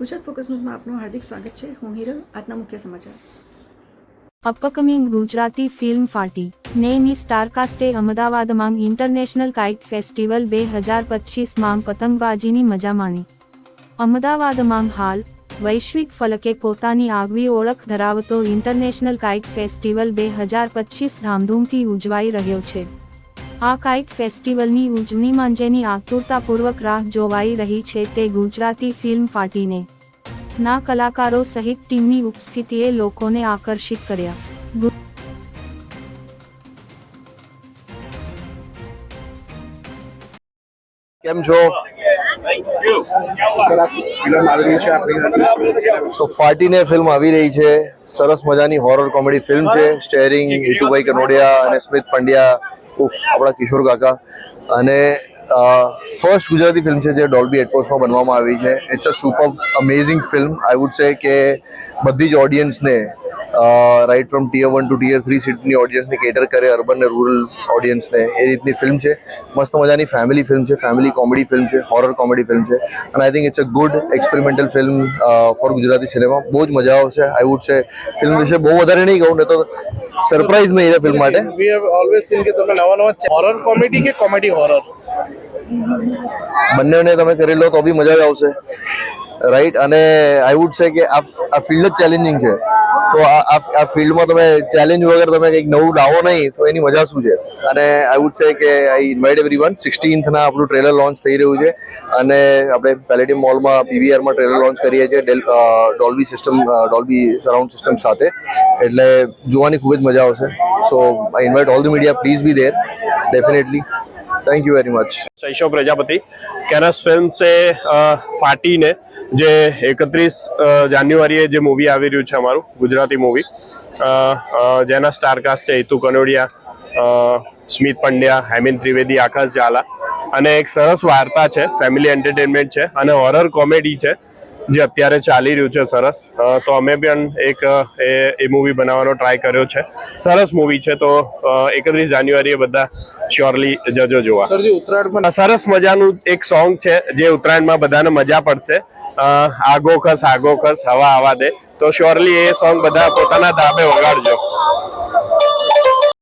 Gujarat focus ન્યૂઝમાં આપનું હાર્દિક સ્વાગત છે. હું હિરલ. આજના મુખ્ય સમાચાર. અપકમિંગ ગુજરાતી ફિલ્મ ફાટી ની સ્ટારકાસ્ટે અમદાવાદમાં ઇન્ટરનેશનલ કાઇટ ફેસ્ટિવલ 2025માં પતંગબાજીની મજા માણી. અમદાવાદમાં હાલ વૈશ્વિક ફલકે પોતાની આગવી ઓળખ ધરાવતો ઇન્ટરનેશનલ કાઇટ ફેસ્ટિવલ 2025 ધામધૂમથી ઉજવાઈ રહ્યો છે. આ કાઇટ ફેસ્ટિવલની ઉજવણીમાં જેની આતુરતાપૂર્વક રાહ જોવાઈ રહી છે તે ગુજરાતી ફિલ્મ ફાટીને ના કલાકારો સહિત ટીમની ઉપસ્થિતિએ લોકોને આકર્ષિત કર્યા. કેમ છો? સો ફાટીને ફિલ્મ આવી રહી છે. સરસ મજાની હોરર કોમેડી ફિલ્મ છે. સ્ટેરિંગ હિતુભાઈ કનોડિયા અને સ્મિત પંડ્યા, આપણા કિશોર કાકા, અને ફર્સ્ટ ગુજરાતી ફિલ્મ છે જે ડોલ્બી એટમોસમાં બનવામાં આવી છે. It's a super amazing film. I would say કે બધી જ ઓડિયન્સને, right from tier 1 to tier 3 સિટીની ઓડિયન્સને કેટર કરે, અર્બન ને રૂરલ ઓડિયન્સને, એ રીતની ફિલ્મ છે. મસ્ત મજાની ફેમિલી ફિલ્મ છે, ફેમિલી કોમેડી ફિલ્મ છે, હોરર કોમેડી ફિલ્મ છે. અને I think it's a good experimental film for Gujarati cinema. બહુ જ મજા આવશે. આઈ વુડ સે ફિલ્મ વિશે બહુ વધારે નહીં કહું ને તો સરપ્રાઈઝ નહીં રહે ફિલ્મ માટે. We have always seen કે તમે નવા હોરર કોમેડી કે કોમેડી હોરર બંનેને તમે કરી લો તો બી મજા જ આવશે, રાઈટ. અને આઈ વુડ સે કે આ ફિલ્ડ જ ચેલેન્જિંગ છે. તો આ ફિલ્ડમાં તમે ચેલેન્જ વગર તમે કંઈક નવું લાવો નહીં તો એની મજા શું છે. અને આઈ વુડ સે કે આઈ ઇન્વાઇટ એવરીવન. 16th ના આપણું ટ્રેલર લોન્ચ થઈ રહ્યું છે અને આપણે પેલેડિયમ મોલમાં PVRમાં ટ્રેલર લોન્ચ કરીએ છીએ ડોલ્બી સરાઉન્ડ સિસ્ટમ સાથે. એટલે જોવાની ખૂબ જ મજા આવશે. So I invite all the media, please be there definitely. Thank you very much. Shaishav Prajapati. कैरस फिल्म से फाटी ने જે 31 જાન્યુઆરીએ જે મૂવી આવી રહ્યું છે અમારું ગુજરાતી મૂવી, જેના સ્ટારકાસ્ટ છે હિતુ કનોડિયા, સ્મિત પંડ્યા, હેમિન ત્રિવેદી, આકાશ ઝાલા, અને એક સરસ વાર્તા છે, ફેમિલી એન્ટરટેનમેન્ટ છે અને હોરર કોમેડી છે જે અત્યારે ચાલી રહ્યું છે સરસ. તો અમે પણ એક એ મૂવી બનાવવાનો ટ્રાય કર્યો છે. સરસ મૂવી છે. તો 31 જાન્યુઆરીએ બધા શ્યોરલી જજો જોવા. સરજી ઉત્તરાયણમાં સરસ મજાનું એક સોંગ છે જે ઉત્તરાયણમાં બધાને મજા પડશે. આગો ખસ હવા આવા દે. તો શ્યોરલી એ સોંગ બધા પોતાના ધાબે વગાડજો.